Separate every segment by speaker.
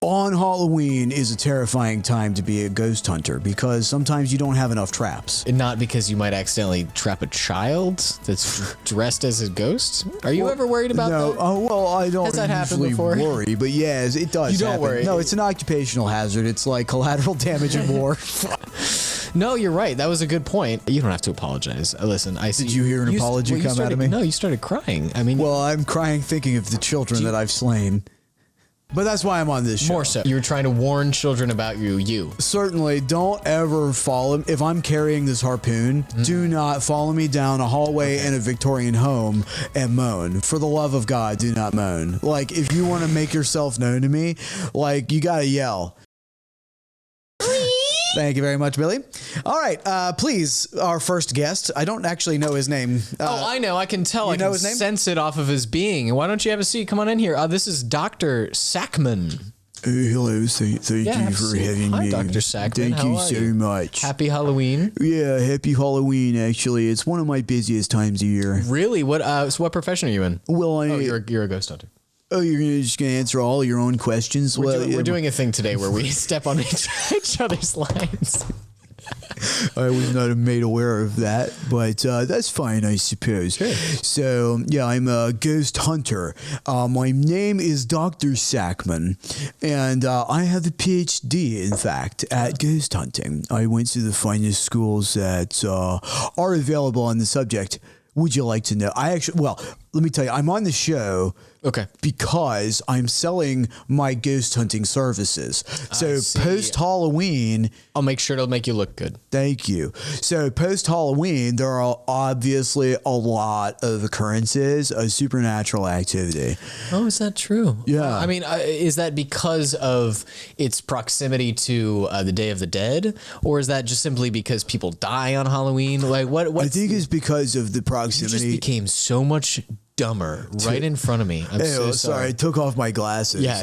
Speaker 1: On Halloween is a terrifying time to be a ghost hunter because sometimes you don't have enough traps.
Speaker 2: And not because you might accidentally trap a child that's dressed as a ghost? Are you ever worried about that?
Speaker 1: Oh, well, I don't
Speaker 2: Has that happened
Speaker 1: usually
Speaker 2: before?
Speaker 1: worry, but yes, it does
Speaker 2: You don't
Speaker 1: happen.
Speaker 2: worry.
Speaker 1: No, it's an occupational hazard. It's like collateral damage in war.
Speaker 2: No, you're right. That was a good point. You don't have to apologize. Listen, I see.
Speaker 1: Did you hear an apology come out of me?
Speaker 2: No, you started crying. I mean,
Speaker 1: Well, I'm crying thinking of the children that I've slain. But that's why I'm on this show.
Speaker 2: more so. You were trying to warn children about you.
Speaker 1: Certainly, don't ever follow. If I'm carrying this harpoon, do not follow me down a hallway in a Victorian home and moan. For the love of God, do not moan. Like, if you want to make yourself known to me, like, you got to yell. Thank you very much, Billy. All right, please, our first guest. I don't actually know his name.
Speaker 2: I know. I can tell. I
Speaker 1: know
Speaker 2: can
Speaker 1: his name?
Speaker 2: sense it off of his being. Why don't you have a seat? Come on in here. This is Dr. Sackman.
Speaker 1: Hello, thank you for having
Speaker 2: Hi,
Speaker 1: me.
Speaker 2: Dr. Sackman.
Speaker 1: Thank
Speaker 2: How
Speaker 1: you
Speaker 2: are
Speaker 1: so much.
Speaker 2: Happy Halloween.
Speaker 1: Yeah, happy Halloween, actually. It's one of my busiest times of year.
Speaker 2: Really? What? So what profession are you in?
Speaker 1: Well,
Speaker 2: You're a ghost hunter.
Speaker 1: Oh, you're just going to answer all your own questions?
Speaker 2: We're doing a thing today where we step on each other's lines.
Speaker 1: I was not made aware of that, but that's fine, I suppose.
Speaker 2: Sure.
Speaker 1: So, yeah, I'm a ghost hunter. My name is Doctor Sackman, and I have a PhD, in fact, at ghost hunting. I went to the finest schools that are available on the subject. Would you like to know? Let me tell you, I'm on the show.
Speaker 2: Okay.
Speaker 1: Because I'm selling my ghost hunting services. So post Halloween,
Speaker 2: I'll make sure it'll make you look good.
Speaker 1: thank you. So post Halloween, there are obviously a lot of occurrences of supernatural activity.
Speaker 2: Oh, is that true?
Speaker 1: Yeah.
Speaker 2: I mean, is that because of its proximity to the Day of the Dead, or is that just simply because people die on Halloween? Like, what?
Speaker 1: I think it's because of the
Speaker 2: You
Speaker 1: proximity.
Speaker 2: just became so much dumber right in front of me. I'm so
Speaker 1: sorry. I took off my glasses.
Speaker 2: Yeah.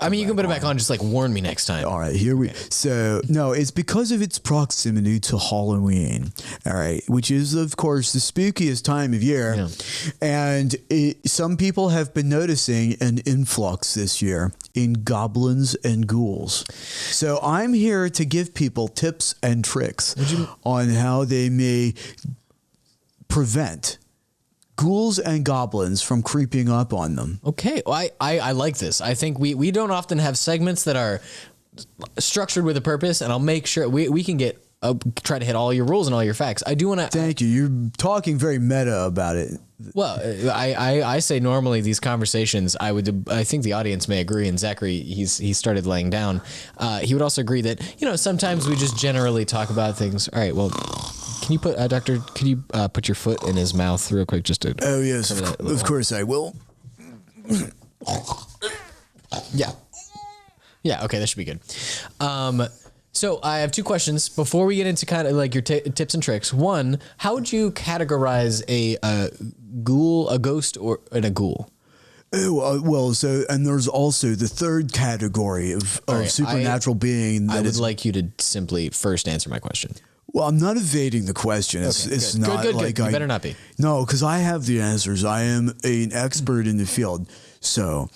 Speaker 2: I mean, you can put it back on. Just like warn me next time.
Speaker 1: All right, here we. So no, it's because of its proximity to Halloween. All right, which is of course the spookiest time of year,
Speaker 2: Yeah.
Speaker 1: and some people have been noticing an influx this year in goblins and ghouls. So I'm here to give people tips and tricks on how they may prevent ghouls and goblins from creeping up on them.
Speaker 2: Okay, well, I like this. I think we don't often have segments that are structured with a purpose, and I'll make sure we can get try to hit all your rules and all your facts. I do want to.
Speaker 1: Thank you. You're talking very meta about it.
Speaker 2: Well, I say normally these conversations, I think the audience may agree, and Zachary, he started laying down. He would also agree that, sometimes we just generally talk about things. All right, well, can you put, Doctor, can you put your foot in his mouth real quick just to...
Speaker 1: Oh, yes, of course I will.
Speaker 2: Yeah. Yeah, okay, that should be good. So I have two questions before we get into kind of like your tips and tricks. One, how would you categorize a ghoul, a ghost, or a ghoul?
Speaker 1: Oh, well, and there's also the third category of supernatural being.
Speaker 2: I would like you to simply first answer my question.
Speaker 1: Well, I'm not evading the question. It's
Speaker 2: good.
Speaker 1: not
Speaker 2: Good.
Speaker 1: like
Speaker 2: You better not be.
Speaker 1: No, because I have the answers. I am an expert in the field. So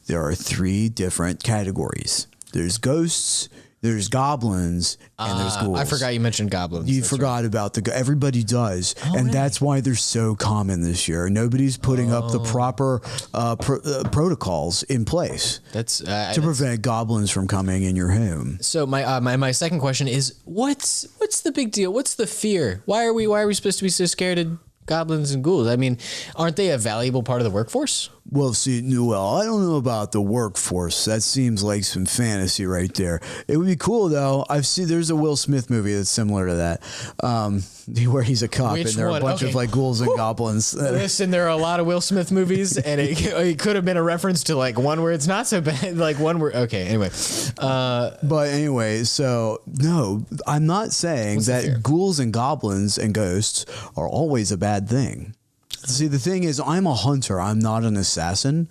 Speaker 1: there are three different categories. There's ghosts, there's goblins, and there's ghouls.
Speaker 2: I forgot you mentioned goblins.
Speaker 1: You forgot about everybody does. And that's why they're so common this year. Nobody's putting up the proper protocols in place to prevent goblins from coming in your home.
Speaker 2: So my second question is, what's the big deal? What's the fear? Why are we supposed to be so scared of goblins and ghouls? I mean, aren't they a valuable part of the workforce?
Speaker 1: Well, see, I don't know about the workforce. That seems like some fantasy right there. It would be cool, though. There's a Will Smith movie that's similar to that, where he's a cop and there are a bunch of like ghouls and goblins.
Speaker 2: Listen, there are a lot of Will Smith movies, and it could have been a reference to like one where it's not so bad, like one where, okay, anyway.
Speaker 1: But anyway, so no, I'm not saying that ghouls and goblins and ghosts are always a bad thing. See, the thing is, I'm a hunter. I'm not an assassin.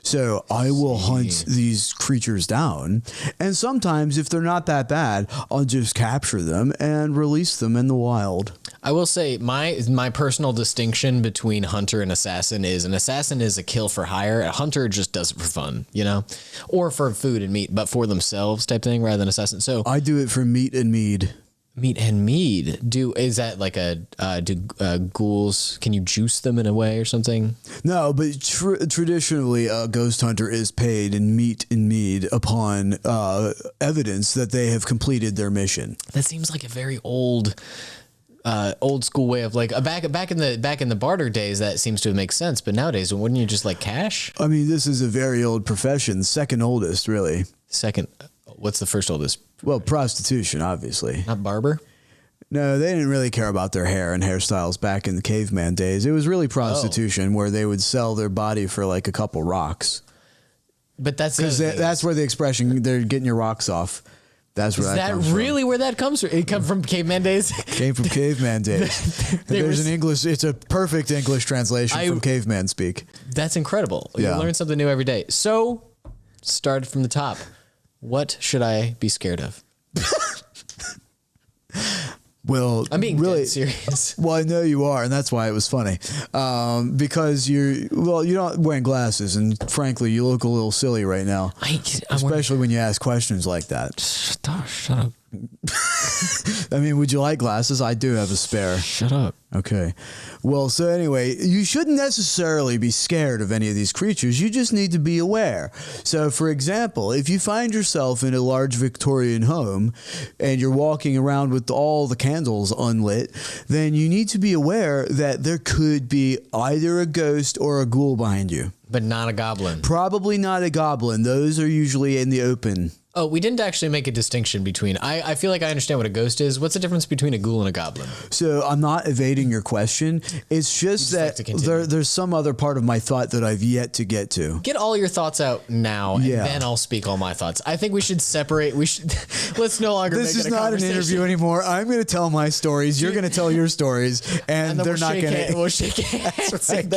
Speaker 1: So I will hunt these creatures down. And sometimes, if they're not that bad, I'll just capture them and release them in the wild.
Speaker 2: I will say my personal distinction between hunter and assassin is an assassin is a kill for hire. A hunter just does it for fun, or for food and meat, but for themselves type thing rather than assassin. So
Speaker 1: I do it for meat and mead.
Speaker 2: Meat and mead. Is that like do ghouls? Can you juice them in a way or something?
Speaker 1: No, but traditionally, a ghost hunter is paid in meat and mead upon evidence that they have completed their mission.
Speaker 2: That seems like a very old school way of like back in the barter days. That seems to make sense. But nowadays, wouldn't you just like cash?
Speaker 1: I mean, this is a very old profession, second oldest, really.
Speaker 2: Second, what's the first oldest?
Speaker 1: Well, prostitution, obviously.
Speaker 2: Not barber?
Speaker 1: No, they didn't really care about their hair and hairstyles back in the caveman days. It was really prostitution where they would sell their body for like a couple rocks.
Speaker 2: But that's
Speaker 1: that's where the expression "they're getting your rocks off." That's where that comes
Speaker 2: really
Speaker 1: from.
Speaker 2: Where that comes from? It come from caveman days.
Speaker 1: Came from caveman days. There's an English. It's a perfect English translation from caveman speak.
Speaker 2: That's incredible. You learn something new every day. So, start from the top. What should I be scared of?
Speaker 1: Well,
Speaker 2: I'm being
Speaker 1: really
Speaker 2: dead serious.
Speaker 1: Well, I know you are, and that's why it was funny. Because you're not wearing glasses, and frankly, you look a little silly right now. Especially when you ask questions like that.
Speaker 2: Shut up.
Speaker 1: I mean, would you like glasses? I do have a spare.
Speaker 2: Shut up.
Speaker 1: Okay. Well, so anyway, you shouldn't necessarily be scared of any of these creatures. You just need to be aware. So, for example, if you find yourself in a large Victorian home and you're walking around with all the candles unlit, then you need to be aware that there could be either a ghost or a ghoul behind you.
Speaker 2: But not a goblin.
Speaker 1: Probably not a goblin. Those are usually in the open.
Speaker 2: Oh, we didn't actually make a distinction between. I feel like I understand what a ghost is. What's the difference between a ghoul and a goblin?
Speaker 1: So I'm not evading your question. It's just that there's some other part of my thought that I've yet to get to.
Speaker 2: Get all your thoughts out now, and then I'll speak all my thoughts. I think we should separate. Let's no longer.
Speaker 1: This is not an interview anymore. I'm going to tell my stories. You're going to tell your stories, and they're not going to.
Speaker 2: We'll shake hands. Right.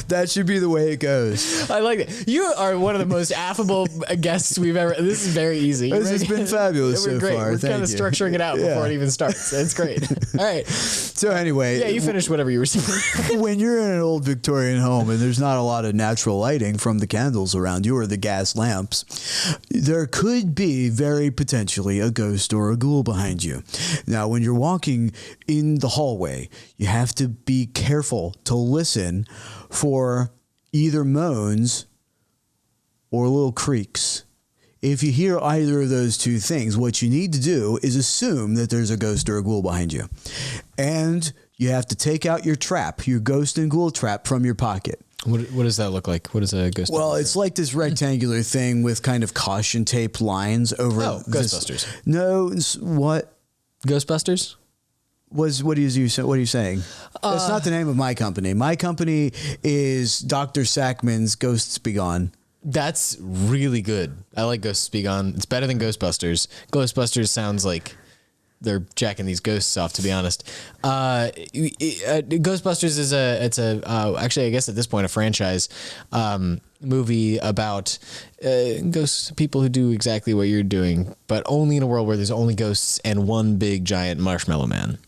Speaker 1: That should be the way it goes.
Speaker 2: I like it. You are one of the most affable guests we've ever. This is very easy.
Speaker 1: This has been fabulous so
Speaker 2: great.
Speaker 1: far.
Speaker 2: We're kind of structuring it out before it even starts. It's great. All right.
Speaker 1: So anyway.
Speaker 2: Yeah, you finished whatever you were saying.
Speaker 1: When you're in an old Victorian home and there's not a lot of natural lighting from the candles around you or the gas lamps, there could be very potentially a ghost or a ghoul behind you. Now, when you're walking in the hallway, you have to be careful to listen for either moans or little creaks. If you hear either of those two things, what you need to do is assume that there's a ghost or a ghoul behind you. And you have to take out your trap, your ghost and ghoul trap from your pocket.
Speaker 2: What does that look like? What is a ghost?
Speaker 1: Well, it's like this rectangular thing with kind of caution tape lines over.
Speaker 2: Oh, Ghostbusters.
Speaker 1: No, what?
Speaker 2: Ghostbusters?
Speaker 1: What are you saying? That's not the name of my company. My company is Doctor Sackman's Ghosts Be Gone.
Speaker 2: That's really good. I like Ghosts Be Gone. It's better than Ghostbusters. Ghostbusters sounds like they're jacking these ghosts off, to be honest. Ghostbusters is actually, I guess at this point, a franchise movie about ghosts, people who do exactly what you're doing, but only in a world where there's only ghosts and one big giant marshmallow man.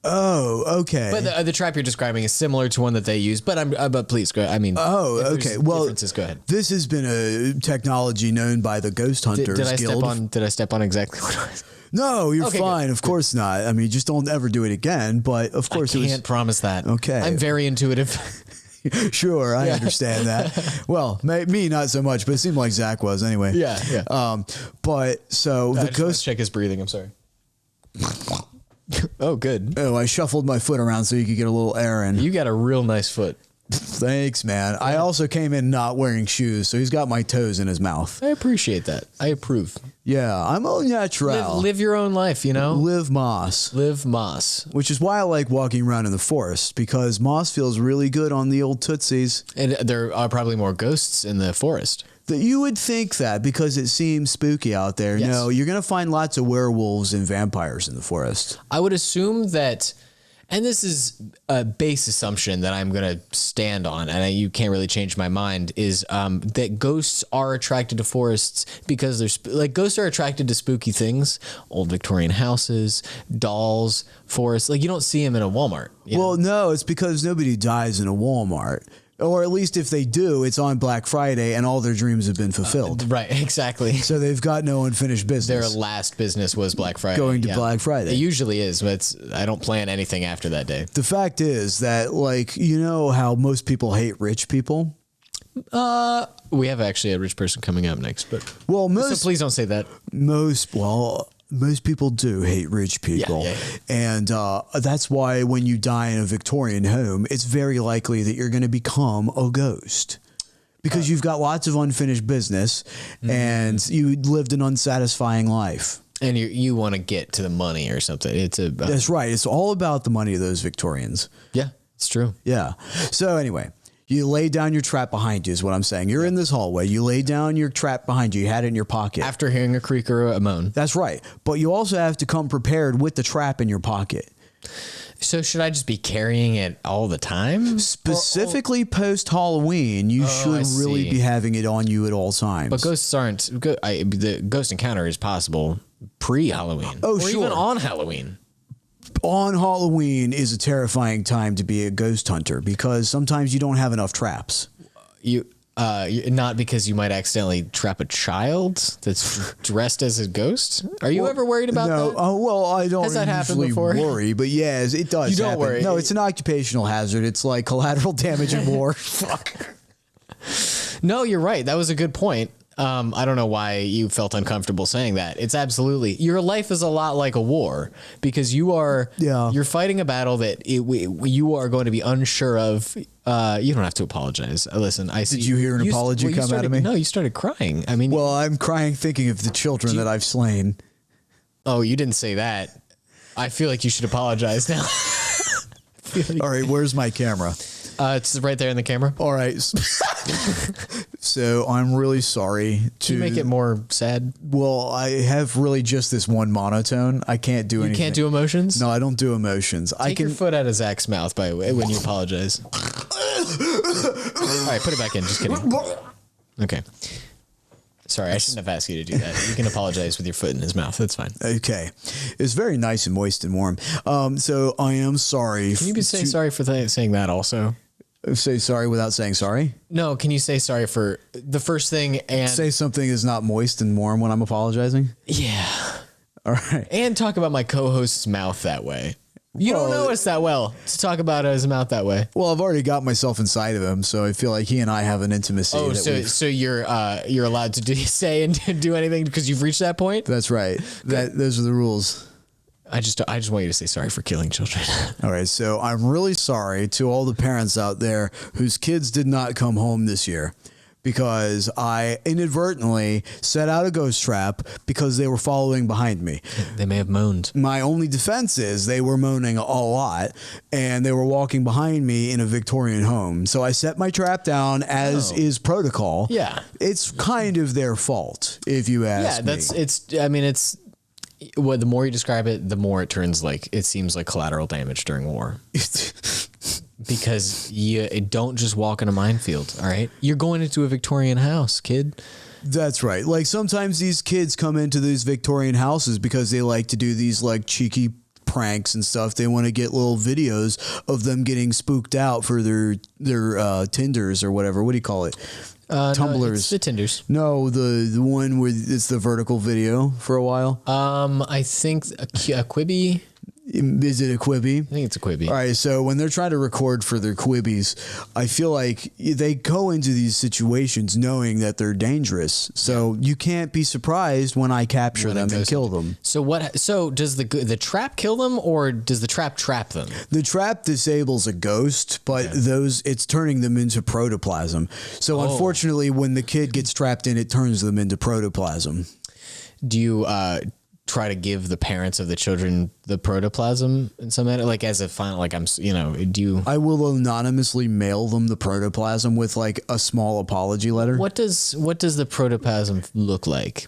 Speaker 1: Oh, okay.
Speaker 2: But the trap you're describing is similar to one that they use. But please go. I mean,
Speaker 1: okay. Well,
Speaker 2: differences. Go ahead.
Speaker 1: This has been a technology known by the Ghost Hunters Guild.
Speaker 2: Did I step on exactly what it was?
Speaker 1: No, you're fine. Good. Of course not. I mean, just don't ever do it again. But of course,
Speaker 2: I can't promise that.
Speaker 1: Okay.
Speaker 2: I'm very intuitive.
Speaker 1: Sure, I understand that. Well, me not so much, but it seemed like Zach was anyway.
Speaker 2: Yeah.
Speaker 1: But so the ghost.
Speaker 2: Check his breathing. I'm sorry. Oh, good.
Speaker 1: Oh, I shuffled my foot around so you could get a little air in.
Speaker 2: You got a real nice foot.
Speaker 1: Thanks, man. I also came in not wearing shoes, so he's got my toes in his mouth.
Speaker 2: I appreciate that. I approve.
Speaker 1: Yeah, I'm all natural.
Speaker 2: Live your own life,
Speaker 1: Live moss.
Speaker 2: Live moss.
Speaker 1: Which is why I like walking around in the forest, because moss feels really good on the old tootsies.
Speaker 2: And there are probably more ghosts in the forest.
Speaker 1: That you would think that because it seems spooky out there.
Speaker 2: Yes.
Speaker 1: No, you're going to find lots of werewolves and vampires in the forest.
Speaker 2: I would assume that And this is a base assumption that I'm going to stand on, and you can't really change my mind, is that ghosts are attracted to forests because ghosts are attracted to spooky things, old Victorian houses, dolls, forests. Like, you don't see them in a Walmart.
Speaker 1: Well, no, it's because nobody dies in a Walmart. Or at least if they do, it's on Black Friday and all their dreams have been fulfilled.
Speaker 2: Right, exactly.
Speaker 1: So they've got no unfinished business.
Speaker 2: Their last business was Black Friday.
Speaker 1: Going to Black Friday.
Speaker 2: It usually is, but I don't plan anything after that day.
Speaker 1: The fact is that, like, you know how most people hate rich people?
Speaker 2: We have actually a rich person coming up next, but
Speaker 1: Well,
Speaker 2: so please don't say that.
Speaker 1: Most people do hate rich people.
Speaker 2: Yeah.
Speaker 1: And that's why when you die in a Victorian home, it's very likely that you're going to become a ghost. Because you've got lots of unfinished business and you lived an unsatisfying life.
Speaker 2: And you want to get to the money or something.
Speaker 1: That's right. It's all about the money of those Victorians.
Speaker 2: Yeah, it's true.
Speaker 1: Yeah. So anyway, you lay down your trap behind you is what I'm saying. You're in this hallway. You lay down your trap behind you. You had it in your pocket.
Speaker 2: After hearing a creak or a moan.
Speaker 1: That's right. But you also have to come prepared with the trap in your pocket.
Speaker 2: So should I just be carrying it all the time?
Speaker 1: Specifically post Halloween, you should really be having it on you at all times.
Speaker 2: But ghosts aren't. The ghost encounter is possible pre-Halloween.
Speaker 1: Oh,
Speaker 2: or
Speaker 1: sure.
Speaker 2: even on Halloween.
Speaker 1: On Halloween is a terrifying time to be a ghost hunter because sometimes you don't have enough traps.
Speaker 2: Not because you might accidentally trap a child that's dressed as a ghost. Are you ever worried about that?
Speaker 1: Oh, well, I don't
Speaker 2: Has that happened
Speaker 1: usually
Speaker 2: before?
Speaker 1: worry, but yes, it does.
Speaker 2: You don't
Speaker 1: happen.
Speaker 2: worry.
Speaker 1: No, it's an occupational hazard. It's like collateral damage in war. Fuck.
Speaker 2: No, you're right. That was a good point. I don't know why you felt uncomfortable saying that. It's absolutely, your life is a lot like a war because you're fighting a battle that you are going to be unsure of. You don't have to apologize. Listen, I see.
Speaker 1: Did you hear an apology come out of me?
Speaker 2: No, you started crying. I mean,
Speaker 1: well, I'm crying thinking of the children that I've slain.
Speaker 2: Oh, you didn't say that. I feel like you should apologize now.
Speaker 1: All right, where's my camera?
Speaker 2: It's right there in the camera.
Speaker 1: All right. So I'm really sorry
Speaker 2: to make it more sad.
Speaker 1: Well, I have really just this one monotone. I can't do anything.
Speaker 2: You can't do emotions?
Speaker 1: No, I don't do emotions.
Speaker 2: Take your foot out of Zach's mouth, by the way, when you apologize. All right, put it back in. Just kidding. Okay. Sorry, I shouldn't have asked you to do that. You can apologize with your foot in his mouth. That's fine.
Speaker 1: Okay. It's very nice and moist and warm. So I am sorry.
Speaker 2: Can you say sorry for saying that also?
Speaker 1: Say sorry without saying sorry?
Speaker 2: No, can you say sorry for the first thing and
Speaker 1: say something is not moist and warm when I'm apologizing?
Speaker 2: Yeah.
Speaker 1: All right.
Speaker 2: And talk about my co-host's mouth that way. You don't know us that well to talk about his mouth that way.
Speaker 1: Well, I've already got myself inside of him, so I feel like he and I have an intimacy.
Speaker 2: Oh, so you're allowed to say and do anything because you've reached that point?
Speaker 1: That's right. Those are the rules.
Speaker 2: I just want you to say sorry for killing children.
Speaker 1: All right, so I'm really sorry to all the parents out there whose kids did not come home this year because I inadvertently set out a ghost trap because they were following behind me.
Speaker 2: They may have moaned.
Speaker 1: My only defense is they were moaning a lot and they were walking behind me in a Victorian home. So I set my trap down as is protocol.
Speaker 2: Yeah.
Speaker 1: It's kind of their fault if you ask me.
Speaker 2: Well, the more you describe it, the more it seems like collateral damage during war. Because you don't just walk in a minefield, all right? You're going into a Victorian house, kid.
Speaker 1: That's right. Like sometimes these kids come into these Victorian houses because they like to do these like cheeky pranks and stuff. They want to get little videos of them getting spooked out for their Tinders or whatever. What do you call it? Tumblers.
Speaker 2: No, it's the Tinders.
Speaker 1: No, the one where it's the vertical video for a while.
Speaker 2: I think a Quibi.
Speaker 1: Is it a Quibi?
Speaker 2: I think it's a Quibi.
Speaker 1: All right, so when they're trying to record for their Quibbies, I feel like they go into these situations knowing that they're dangerous. So you can't be surprised when I capture them and kill them.
Speaker 2: So what? So does the trap kill them, or does the trap them?
Speaker 1: The trap disables a ghost, but it's turning them into protoplasm. So unfortunately, when the kid gets trapped in, it turns them into protoplasm.
Speaker 2: Do you try to give the parents of the children the protoplasm in some manner, like as a final, like do you?
Speaker 1: I will anonymously mail them the protoplasm with like a small apology letter.
Speaker 2: What does the protoplasm look like?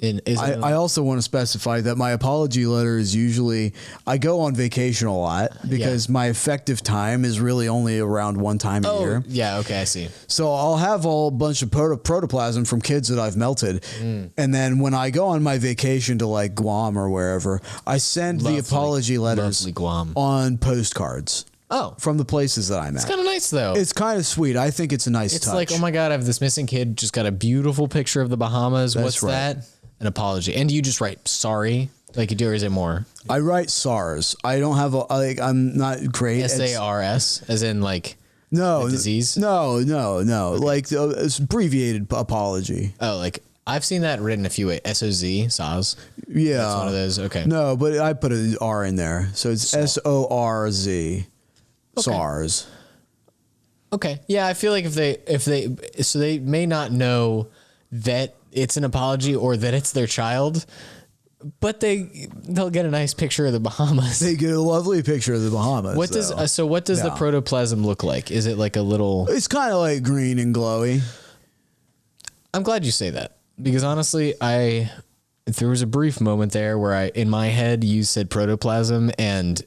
Speaker 1: I also want to specify that my apology letter is usually, I go on vacation a lot because my effective time is really only around one time a year.
Speaker 2: Yeah, okay, I see.
Speaker 1: So I'll have a bunch of protoplasm from kids that I've melted. And then when I go on my vacation to like Guam or wherever, I send the apology letters on postcards.
Speaker 2: Oh.
Speaker 1: From the places that I'm at.
Speaker 2: It's kind of nice, though.
Speaker 1: It's kind of sweet. I think it's a nice touch.
Speaker 2: It's like, oh my God, I have this missing kid, just got a beautiful picture of the Bahamas. What's that? An apology. And do you just write sorry like you do, or is it more?
Speaker 1: I write SARS. I don't have I'm not great.
Speaker 2: SARS, as in like the disease?
Speaker 1: No. Like it's abbreviated apology.
Speaker 2: Oh, like I've seen that written a few ways. SOZ, SOZ.
Speaker 1: Yeah.
Speaker 2: That's one of those. Okay.
Speaker 1: No, but I put an R in there. So it's SORZ. SARS.
Speaker 2: Okay. Yeah, I feel like if they may not know that it's an apology or that it's their child, but they'll get a nice picture of the Bahamas.
Speaker 1: They get a lovely picture of the Bahamas.
Speaker 2: What does the protoplasm look like? Is it like a little?
Speaker 1: It's kind of like green and glowy.
Speaker 2: I'm glad you say that, because honestly, there was a brief moment there where in my head, you said protoplasm and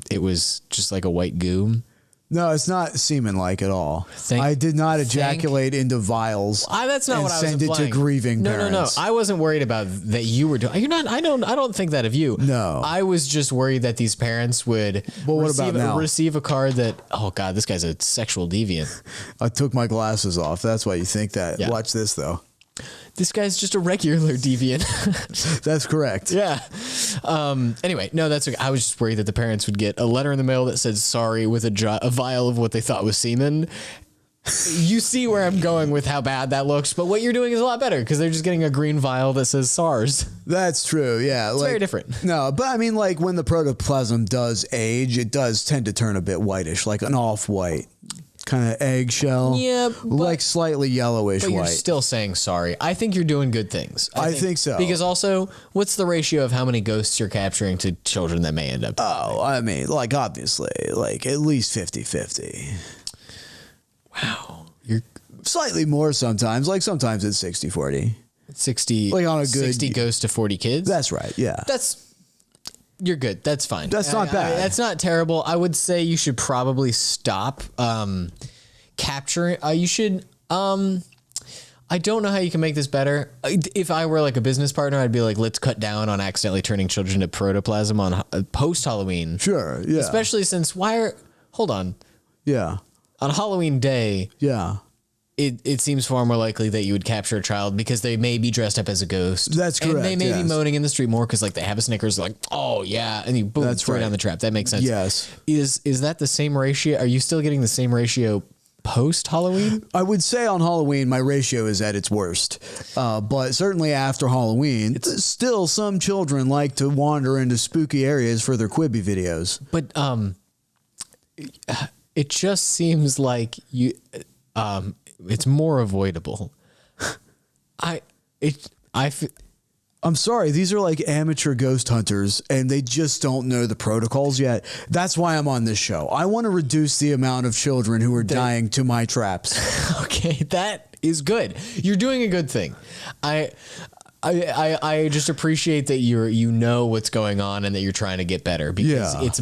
Speaker 2: it was just like a white goo.
Speaker 1: No, it's not semen-like at all. I did not ejaculate into vials.
Speaker 2: That's not what I was
Speaker 1: send it to grieving parents.
Speaker 2: No. I wasn't worried about that you were doing. You're not. I don't think that of you.
Speaker 1: No.
Speaker 2: I was just worried that these parents would receive a card that, oh God, this guy's a sexual deviant.
Speaker 1: I took my glasses off. That's why you think that.
Speaker 2: Yeah.
Speaker 1: Watch this though.
Speaker 2: This guy's just a regular deviant.
Speaker 1: That's correct.
Speaker 2: Yeah. Anyway, no, that's okay. I was just worried that the parents would get a letter in the mail that said sorry with a vial of what they thought was semen. You see where I'm going with how bad that looks, but what you're doing is a lot better because they're just getting a green vial that says SARS.
Speaker 1: That's true. Yeah.
Speaker 2: It's very different.
Speaker 1: No, but I mean, like when the protoplasm does age, it does tend to turn a bit whitish, like an off-white. Kind of eggshell.
Speaker 2: Yeah.
Speaker 1: Like slightly yellowish
Speaker 2: but
Speaker 1: white.
Speaker 2: You're still saying sorry. I think you're doing good things.
Speaker 1: I think so.
Speaker 2: Because also, what's the ratio of how many ghosts you're capturing to children that may end up?
Speaker 1: Oh, I mean, like obviously, like at least 50-50.
Speaker 2: Wow. You're
Speaker 1: slightly more sometimes. Like sometimes it's 60-40.
Speaker 2: 60,
Speaker 1: like on a good
Speaker 2: 60 ghosts to 40 kids?
Speaker 1: That's right. Yeah.
Speaker 2: You're good. That's fine.
Speaker 1: That's not bad.
Speaker 2: That's not terrible. I would say you should probably stop capturing. You should. I don't know how you can make this better. If I were like a business partner, I'd be like, let's cut down on accidentally turning children to protoplasm on post Halloween.
Speaker 1: Sure. Yeah.
Speaker 2: Especially since hold on.
Speaker 1: Yeah.
Speaker 2: On Halloween day.
Speaker 1: Yeah.
Speaker 2: It seems far more likely that you would capture a child because they may be dressed up as a ghost.
Speaker 1: That's correct.
Speaker 2: And they may be moaning in the street more because like they have a Snickers, like, oh yeah, and you boom, throw it down the trap. That makes sense.
Speaker 1: Yes.
Speaker 2: Is that the same ratio? Are you still getting the same ratio post Halloween?
Speaker 1: I would say on Halloween my ratio is at its worst, but certainly after Halloween, still some children like to wander into spooky areas for their Quibi videos.
Speaker 2: But it just seems like you. It's more avoidable.
Speaker 1: I'm sorry, these are like amateur ghost hunters and they just don't know the protocols yet. That's why I'm on this show. I want to reduce the amount of children who are dying to my traps.
Speaker 2: Okay, that is good. You're doing a good thing. I just appreciate that you know what's going on and that you're trying to get better because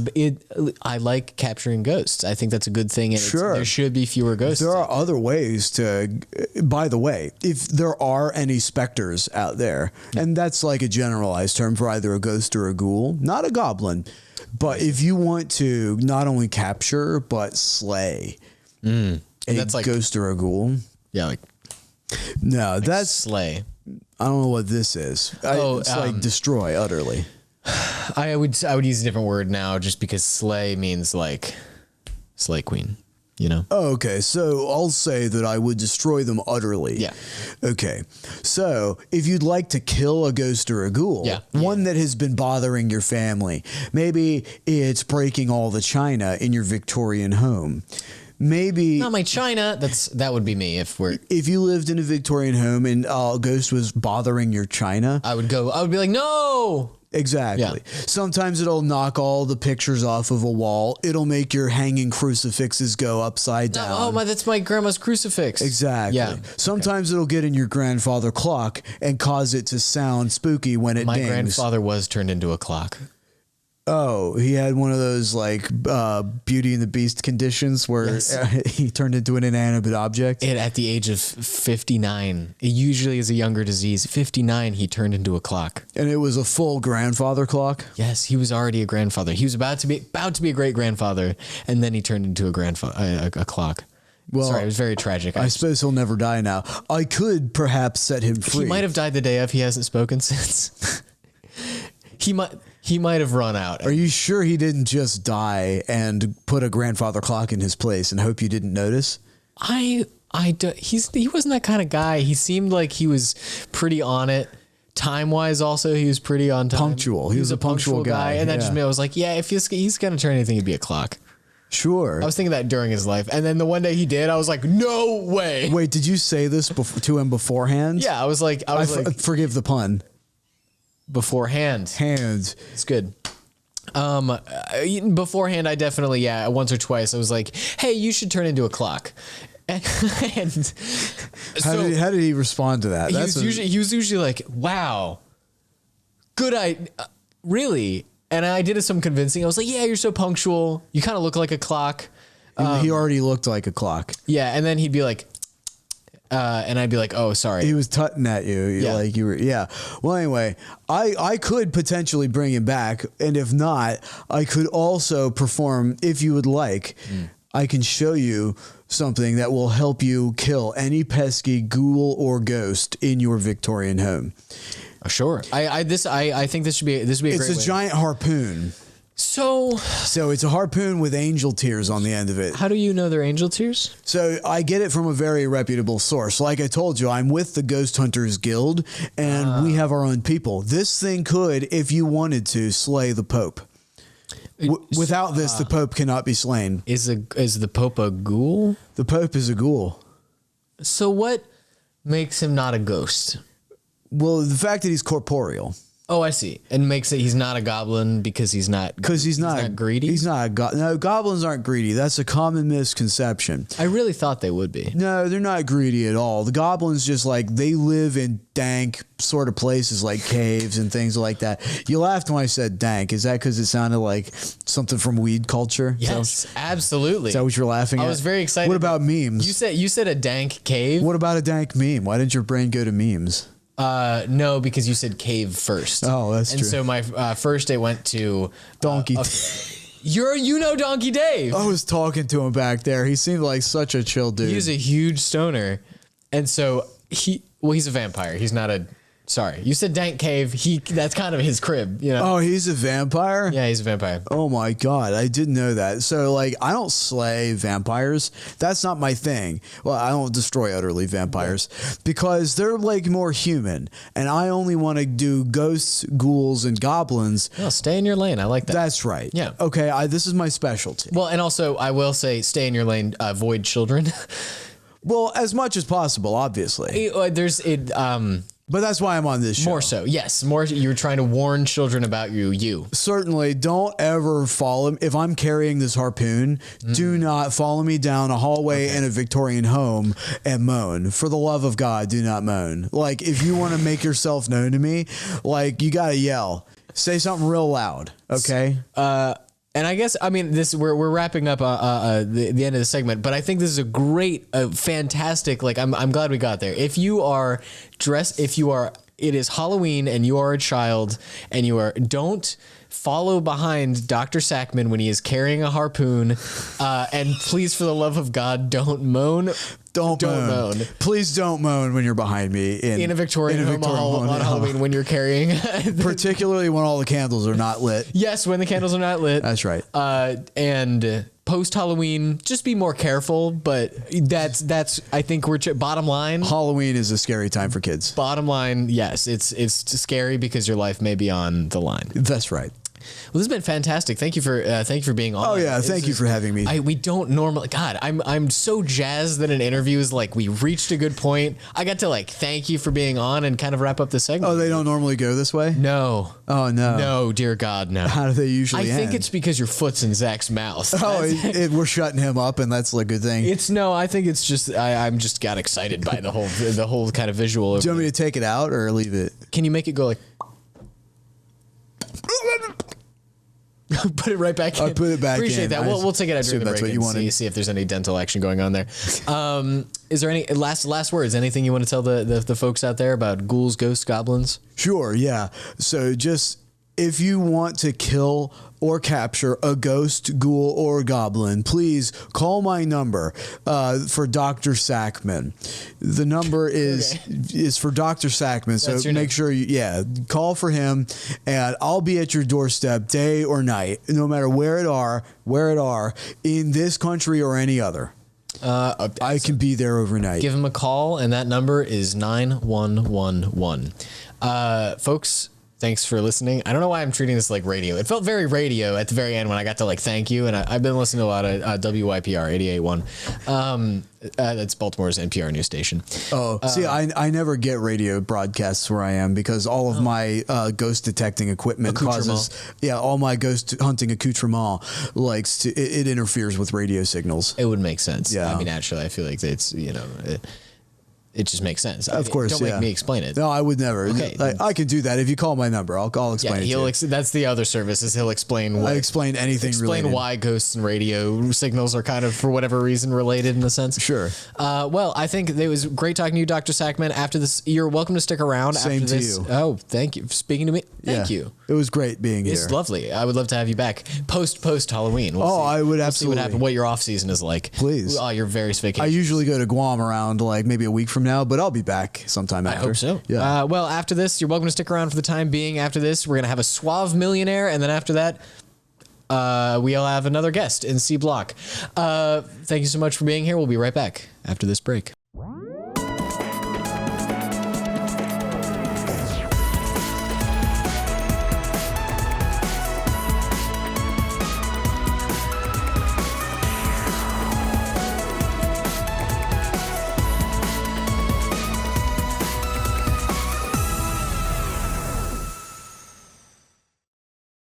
Speaker 2: I like capturing ghosts. I think that's a good thing. And there should be fewer ghosts.
Speaker 1: There are other ways to, by the way, if there are any specters out there, and that's like a generalized term for either a ghost or a ghoul, not a goblin. But if you want to not only capture, but slay a ghost or a ghoul.
Speaker 2: Yeah. Like,
Speaker 1: no, that's
Speaker 2: slay.
Speaker 1: I don't know what this is. It's like destroy utterly.
Speaker 2: I would use a different word now just because slay means like slay queen, you know?
Speaker 1: Oh, okay. So I'll say that I would destroy them utterly.
Speaker 2: Yeah.
Speaker 1: Okay. So if you'd like to kill a ghost or a ghoul, one that has been bothering your family, maybe it's breaking all the china in your Victorian home. Maybe
Speaker 2: not my china. That would be me if
Speaker 1: you lived in a Victorian home and a ghost was bothering your china.
Speaker 2: I would be like, no.
Speaker 1: Exactly.
Speaker 2: Yeah.
Speaker 1: Sometimes it'll knock all the pictures off of a wall. It'll make your hanging crucifixes go upside down.
Speaker 2: Oh my, that's my grandma's crucifix.
Speaker 1: Exactly.
Speaker 2: Yeah.
Speaker 1: Sometimes it'll get in your grandfather clock and cause it to sound spooky when it
Speaker 2: My
Speaker 1: dings.
Speaker 2: grandfather was turned into a clock.
Speaker 1: Oh, he had one of those like Beauty and the Beast conditions where he turned into an inanimate object.
Speaker 2: At the age of 59, it usually is a younger disease. 59, he turned into a clock.
Speaker 1: And it was a full grandfather clock.
Speaker 2: Yes, he was already a grandfather. He was about to be a great grandfather, and then he turned into a clock.
Speaker 1: Well,
Speaker 2: Sorry, it was very tragic.
Speaker 1: I suppose he'll never die now. I could perhaps set him free.
Speaker 2: He might have died the day of. He hasn't spoken since. He might have run out.
Speaker 1: Are you sure he didn't just die and put a grandfather clock in his place and hope you didn't notice?
Speaker 2: He wasn't that kind of guy. He seemed like he was pretty on it. Time-wise also, he was pretty on time.
Speaker 1: Punctual. He was a punctual guy.
Speaker 2: And that
Speaker 1: yeah.
Speaker 2: just made, I was like, yeah, if he's going to turn anything, it'd be a clock.
Speaker 1: Sure.
Speaker 2: I was thinking that during his life. And then the one day he did, I was like, no way.
Speaker 1: Wait, did you say this to him beforehand?
Speaker 2: Yeah, I was like,
Speaker 1: forgive the pun.
Speaker 2: Beforehand.
Speaker 1: Hands.
Speaker 2: It's good. Beforehand, I definitely, once or twice, I was like, hey, you should turn into a clock. And
Speaker 1: How did he respond to that?
Speaker 2: He was usually like, wow, good idea. Really? And I did some convincing. I was like, yeah, you're so punctual. You kind of look like a clock.
Speaker 1: He already looked like a clock.
Speaker 2: Yeah. And then he'd be like, and I'd be like, oh, sorry.
Speaker 1: He was tutting at you.
Speaker 2: Yeah.
Speaker 1: Like you were. Yeah. Well, anyway, I could potentially bring him back. And if not, I could also perform, if you would like, I can show you something that will help you kill any pesky ghoul or ghost in your Victorian home.
Speaker 2: Sure. I think this would be a great
Speaker 1: It's a giant harpoon.
Speaker 2: So
Speaker 1: it's a harpoon with angel tears on the end of it.
Speaker 2: how do you know they're angel tears?
Speaker 1: So I get it from a very reputable source. Like I told you, I'm with the Ghost Hunters Guild, and we have our own people. This thing could, if you wanted to, slay the Pope. Without this, the Pope cannot be slain.
Speaker 2: Is the Pope a ghoul?
Speaker 1: The Pope is a ghoul.
Speaker 2: So what makes him not a ghost?
Speaker 1: Well, the fact that he's corporeal.
Speaker 2: Oh, I see. And makes it he's not a goblin because he's not greedy.
Speaker 1: He's not a no, goblins aren't greedy. That's a common misconception.
Speaker 2: I really thought they would be.
Speaker 1: No, they're not greedy at all. The goblins just like they live in dank sort of places like caves and things like that. You laughed when I said dank. Is that because it sounded like something from weed culture?
Speaker 2: Yes, absolutely.
Speaker 1: Is that what you're laughing at?
Speaker 2: I was very excited.
Speaker 1: What about memes?
Speaker 2: You said a dank cave.
Speaker 1: What about a dank meme? Why didn't your brain go to memes?
Speaker 2: No, because you said cave first.
Speaker 1: Oh, that's true.
Speaker 2: And so my first day went to
Speaker 1: Donkey.
Speaker 2: you know Donkey Dave.
Speaker 1: I was talking to him back there. He seemed like such a chill dude.
Speaker 2: He was a huge stoner, and so he's a vampire. He's not a. Sorry, you said dank cave. That's kind of his crib, you know.
Speaker 1: Oh, he's a vampire?
Speaker 2: Yeah, he's a vampire.
Speaker 1: Oh my God, I didn't know that. So like, I don't slay vampires. That's not my thing. Well, I don't destroy utterly vampires because they're like more human, and I only want to do ghosts, ghouls, and goblins.
Speaker 2: Well, stay in your lane. I like that.
Speaker 1: That's right.
Speaker 2: Yeah.
Speaker 1: Okay. This is my specialty.
Speaker 2: Well, and also I will say, stay in your lane. Avoid children.
Speaker 1: Well, as much as possible, obviously. But that's why I'm on this show.
Speaker 2: More so, yes. More, you're trying to warn children about you.
Speaker 1: Certainly, don't ever follow. If I'm carrying this harpoon, do not follow me down a hallway in a Victorian home and moan. For the love of God, do not moan. Like, if you want to make yourself known to me, like, you got to yell. Say something real loud, okay?
Speaker 2: And I guess, I mean, we're wrapping up the end of the segment, but I think this is a great, fantastic, like, I'm glad we got there. If you are it is Halloween and you are a child and don't follow behind Dr. Sackman when he is carrying a harpoon, and please, for the love of God, don't moan. Don't moan.
Speaker 1: Please don't moan when you're behind me in
Speaker 2: a Victorian home on Halloween when you're carrying.
Speaker 1: Particularly when all the candles are not lit.
Speaker 2: Yes, when the candles are not lit.
Speaker 1: That's right.
Speaker 2: And post Halloween, just be more careful. But that's I think bottom line.
Speaker 1: Halloween is a scary time for kids.
Speaker 2: Bottom line, yes, it's scary because your life may be on the line.
Speaker 1: That's right.
Speaker 2: Well, this has been fantastic. Thank you for being on.
Speaker 1: Oh yeah, thank you for having me.
Speaker 2: We don't normally. God, I'm so jazzed that an interview is like we reached a good point. I got to like thank you for being on and kind of wrap up the segment.
Speaker 1: Oh, they don't normally go this way?
Speaker 2: No.
Speaker 1: Oh no.
Speaker 2: No, dear God, no.
Speaker 1: How do they usually
Speaker 2: I think
Speaker 1: end?
Speaker 2: it's because your foot's in Zach's mouth.
Speaker 1: Oh, we're shutting him up, and that's a good thing.
Speaker 2: I think it's just I'm just got excited by the whole kind of visual.
Speaker 1: Do you want me to take it out or leave it?
Speaker 2: Can you make it go like? Put it right back in.
Speaker 1: I put it back in.
Speaker 2: Appreciate that. We'll take it out during the break and see if there's any dental action going on there. Is there any last words? Anything you want to tell the folks out there about ghouls, ghosts, goblins?
Speaker 1: Sure, yeah. So just if you want to kill or capture a ghost, ghoul, or goblin, please call my number for Doctor Sackman. The number is for Doctor Sackman, so make sure you call for him, and I'll be at your doorstep day or night, no matter where it are in this country or any other. I can be there overnight.
Speaker 2: Give him a call, and that number is 9111. Folks, thanks for listening. I don't know why I'm treating this like radio. It felt very radio at the very end when I got to like thank you, and I've been listening to a lot of WYPR 88.1. That's Baltimore's NPR news station.
Speaker 1: Oh, see, I never get radio broadcasts where I am because all of my ghost detecting equipment causes, all my ghost hunting accoutrement it interferes with radio signals.
Speaker 2: It would make sense.
Speaker 1: Yeah.
Speaker 2: I mean, actually, I feel like it's, it just makes sense.
Speaker 1: Of course,
Speaker 2: don't make me explain it.
Speaker 1: No, I would never.
Speaker 2: Okay.
Speaker 1: I can do that. If you call my number, I'll explain it to you.
Speaker 2: That's the other service, is he'll explain
Speaker 1: I explain anything
Speaker 2: Explain why ghosts and radio signals are kind of, for whatever reason, related in a sense.
Speaker 1: Sure.
Speaker 2: Well, I think it was great talking to you, Dr. Sackman. After this, you're welcome to stick around.
Speaker 1: Same
Speaker 2: after this.
Speaker 1: to you.
Speaker 2: Oh, thank you. Speaking to me, thank you.
Speaker 1: It was great being here.
Speaker 2: It's lovely. I would love to have you back post Halloween. We'll see.
Speaker 1: I would
Speaker 2: We'll
Speaker 1: absolutely.
Speaker 2: see what happens. What your off season is like.
Speaker 1: Please.
Speaker 2: Oh, your various vacations.
Speaker 1: I usually go to Guam around maybe a week from now, but I'll be back sometime after.
Speaker 2: I hope so.
Speaker 1: Yeah.
Speaker 2: Well, after this, you're welcome to stick around for the time being. After this, we're going to have a suave millionaire. And then after that, we'll have another guest in C Block. Thank you so much for being here. We'll be right back after this break.